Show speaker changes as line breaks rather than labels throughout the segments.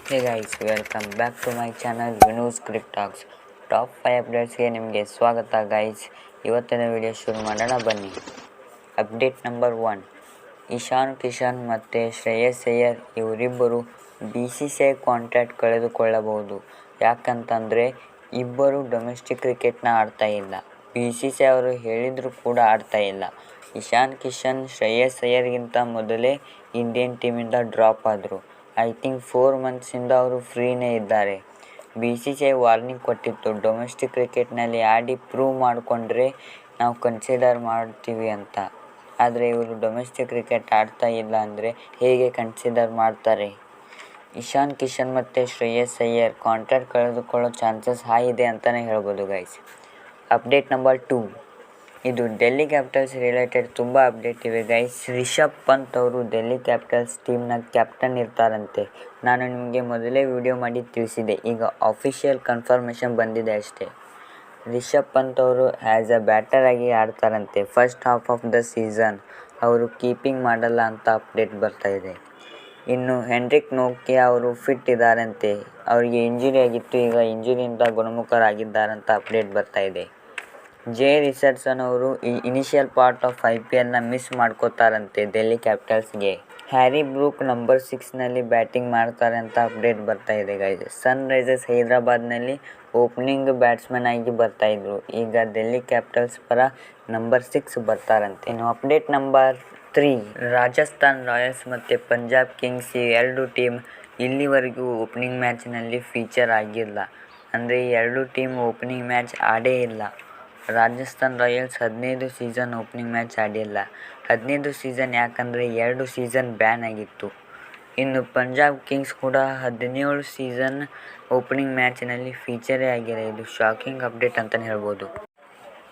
Hey guys, welcome back to my channel Vinu's cricket talks. Top 5 ಅಪ್ಡೇಟ್ಸ್ಗೆ ನಿಮಗೆ ಸ್ವಾಗತ guys. ಇವತ್ತಿನ ವಿಡಿಯೋ ಶುರು ಮಾಡೋಣ ಬನ್ನಿ. ಅಪ್ಡೇಟ್ ನಂಬರ್ 1, ಇಶಾನ್ ಕಿಶನ್ ಮತ್ತು ಶ್ರೇಯಸ್ ಅಯ್ಯರ್ ಇವರಿಬ್ಬರು BCCI ಕಾಂಟ್ರಾಕ್ಟ್ ಕಳೆದುಕೊಳ್ಳಬಹುದು. ಯಾಕಂತಂದರೆ ಇಬ್ಬರು ಡೊಮೆಸ್ಟಿಕ್ ಕ್ರಿಕೆಟ್ನ ಆಡ್ತಾ ಇಲ್ಲ. BCCI ಅವರು ಹೇಳಿದರೂ ಕೂಡ ಆಡ್ತಾ ಇಲ್ಲ. ಇಶಾನ್ ಕಿಶನ್ ಶ್ರೇಯಸ್ ಅಯ್ಯರ್ಗಿಂತ ಮೊದಲೇ ಇಂಡಿಯನ್ ಟೀಮಿಂದ ಡ್ರಾಪ್ ಆದರು. ಐ ಥಿಂಕ್ 4 ಮಂತ್ಸಿಂದ ಅವರು ಫ್ರೀನೇ ಇದ್ದಾರೆ. BCCI ವಾರ್ನಿಂಗ್ ಕೊಟ್ಟಿತ್ತು, ಡೊಮೆಸ್ಟಿಕ್ ಕ್ರಿಕೆಟ್ನಲ್ಲಿ ಆಡಿ ಪ್ರೂವ್ ಮಾಡಿಕೊಂಡ್ರೆ ನಾವು ಕನ್ಸಿಡರ್ ಮಾಡ್ತೀವಿ ಅಂತ. ಆದರೆ ಇವರು ಡೊಮೆಸ್ಟಿಕ್ ಕ್ರಿಕೆಟ್ ಆಡ್ತಾ ಇಲ್ಲ ಅಂದರೆ ಹೇಗೆ ಕನ್ಸಿಡರ್ ಮಾಡ್ತಾರೆ? ಇಶಾನ್ ಕಿಶನ್ ಮತ್ತು ಶ್ರೇಯಸ್ ಅಯ್ಯರ್ ಕಾಂಟ್ರಾಕ್ಟ್ ಕಳೆದುಕೊಳ್ಳೋ ಚಾನ್ಸಸ್ ಹೈ ಇದೆ ಅಂತಲೇ ಹೇಳ್ಬೋದು ಗೈಸ್. ಅಪ್ಡೇಟ್ ನಂಬರ್ 2, ಇದು ಡೆಲ್ಲಿ ಕ್ಯಾಪಿಟಲ್ಸ್ ರಿಲೇಟೆಡ್ ತುಂಬ ಅಪ್ಡೇಟ್ ಇವೆ ಗೈಸ್. ರಿಷಬ್ ಪಂತ್ ಅವರು ಡೆಲ್ಲಿ ಕ್ಯಾಪಿಟಲ್ಸ್ ಟೀಮ್ನ ಕ್ಯಾಪ್ಟನ್ ಇರ್ತಾರಂತೆ. ನಾನು ನಿಮಗೆ ಮೊದಲೇ ವಿಡಿಯೋ ಮಾಡಿ ತಿಳಿಸಿದೆ. ಈಗ ಅಫಿಷಿಯಲ್ ಕನ್ಫರ್ಮೇಷನ್ ಬಂದಿದೆ ಅಷ್ಟೇ. ರಿಷಬ್ ಪಂತ್ ಅವರು ಆ್ಯಸ್ ಅ ಬ್ಯಾಟರ್ ಆಗಿ ಆಡ್ತಾರಂತೆ. First half of the season ಅವರು ಕೀಪಿಂಗ್ ಮಾಡಲ್ಲ ಅಂತ ಅಪ್ಡೇಟ್ ಬರ್ತಾ ಇದೆ. ಇನ್ನು ಹೆನ್ರಿಕ್ ನೋಕಿಯಾ ಅವರು ಫಿಟ್ ಇದ್ದಾರಂತೆ. ಅವರಿಗೆ ಇಂಜುರಿ ಆಗಿತ್ತು, ಈಗ ಇಂಜುರಿಯಿಂದ ಗುಣಮುಖರಾಗಿದ್ದಾರಂತ ಅಪ್ಡೇಟ್ ಬರ್ತಾ ಇದೆ. ಜೆ ರಿಚರ್ಡ್ಸನ್ ಅವರು ಇನಿಷಿಯಲ್ ಪಾರ್ಟ್ ಆಫ್ IPLನ ಮಿಸ್ ಮಾಡ್ಕೋತಾರಂತೆ Delhi Capitals. Harry Brook number 6ನಲ್ಲಿ ಬ್ಯಾಟಿಂಗ್ ಮಾಡ್ತಾರೆ ಅಂತ ಅಪ್ಡೇಟ್ ಬರ್ತಾ ಇದೆ ಗೈಸ್. ಸನ್ ರೈಸರ್ಸ್ ಹೈದರಾಬಾದ್ನಲ್ಲಿ ಓಪನಿಂಗ್ ಬ್ಯಾಟ್ಸ್ಮನ್ ಆಗಿ ಬರ್ತಾಯಿದ್ರು. ಈಗ ಡೆಲ್ಲಿ ಕ್ಯಾಪಿಟಲ್ಸ್ ಪರ ನಂಬರ್ 6 ಬರ್ತಾರಂತೆ. ಇನ್ನು ಅಪ್ಡೇಟ್ ನಂಬರ್ 3, ರಾಜಸ್ಥಾನ್ ರಾಯಲ್ಸ್ ಮತ್ತು ಪಂಜಾಬ್ ಕಿಂಗ್ಸ್ ಈ ಎರಡು ಟೀಮ್ ಇಲ್ಲಿವರೆಗೂ ಓಪನಿಂಗ್ ಮ್ಯಾಚ್ನಲ್ಲಿ ಫೀಚರ್ ಆಗಿಲ್ಲ. ಅಂದರೆ ಈ ಎರಡು ಟೀಮ್ ಓಪನಿಂಗ್ ಮ್ಯಾಚ್ ಆಡೇ ಇಲ್ಲ. Rajasthan Royals 15 season opening match ಆಡಿಲ್ಲ. 15 ಸೀಸನ್ ಯಾಕಂದರೆ 2 ಸೀಸನ್ ಬ್ಯಾನ್ ಆಗಿತ್ತು. ಇನ್ನು ಪಂಜಾಬ್ ಕಿಂಗ್ಸ್ ಕೂಡ 17 ಸೀಸನ್ ಓಪನಿಂಗ್ ಮ್ಯಾಚ್ನಲ್ಲಿ ಫೀಚರೇ ಆಗಿಲ್ಲ. ಇದು ಶಾಕಿಂಗ್ ಅಪ್ಡೇಟ್ ಅಂತಲೇ ಹೇಳ್ಬೋದು.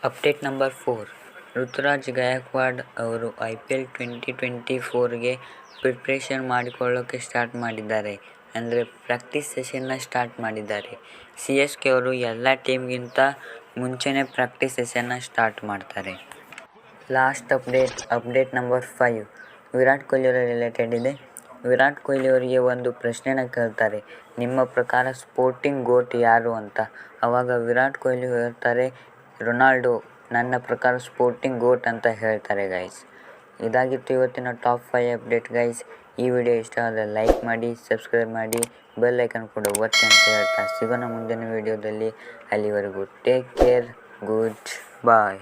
ಅಪ್ಡೇಟ್ ನಂಬರ್ 4, ಋತುರಾಜ್ ಗಾಯಕ್ವಾಡ್ ಅವರು IPL 2024ಗೆ ಪ್ರಿಪ್ರೇಷನ್ ಮಾಡಿಕೊಳ್ಳೋಕ್ಕೆ ಸ್ಟಾರ್ಟ್ ಮಾಡಿದ್ದಾರೆ. ಅಂದರೆ ಪ್ರಾಕ್ಟೀಸ್ ಸೆಷನ್ನ ಸ್ಟಾರ್ಟ್ ಮಾಡಿದ್ದಾರೆ. CSK ಅವರು ಎಲ್ಲ ಟೀಮ್ಗಿಂತ ಮುಂಚೆನೇ ಪ್ರಾಕ್ಟೀಸ್ ಸೆಷನ್ನ ಸ್ಟಾರ್ಟ್ ಮಾಡ್ತಾರೆ. Last update number 5, Virat Kohli ಅವರ ರಿಲೇಟೆಡ್ ಇದೆ. ವಿರಾಟ್ ಕೊಹ್ಲಿ ಅವರಿಗೆ ಒಂದು ಪ್ರಶ್ನೆನ ಕೇಳ್ತಾರೆ, ನಿಮ್ಮ ಪ್ರಕಾರ ಸ್ಪೋರ್ಟಿಂಗ್ ಗೋಟ್ ಯಾರು ಅಂತ. ಆವಾಗ ವಿರಾಟ್ ಕೊಹ್ಲಿ ಹೇಳ್ತಾರೆ, ರೊನಾಲ್ಡೋ ನನ್ನ ಪ್ರಕಾರ ಸ್ಪೋರ್ಟಿಂಗ್ ಗೋಟ್ ಅಂತ ಹೇಳ್ತಾರೆ ಗೈಸ್. ಇದಾಗಿತ್ತು ಇವತ್ತಿನ ಟಾಪ್ 5 ಅಪ್ಡೇಟ್ ಗೈಸ್. ಈ ವಿಡಿಯೋ ಇಷ್ಟ ಆದರೆ ಲೈಕ್ ಮಾಡಿ, ಸಬ್ಸ್ಕ್ರೈಬ್ ಮಾಡಿ, ಬೆಲ್ ಐಕನ್ ಕೂಡ ಒತ್ತಿ ಅಂತ ಹೇಳ್ತಾ ಸಿಗೋಣ ಮುಂದಿನ ವಿಡಿಯೋದಲ್ಲಿ. ಅಲ್ಲಿವರೆಗೂ ಟೇಕ್ ಕೇರ್, ಗುಡ್ ಬಾಯ್.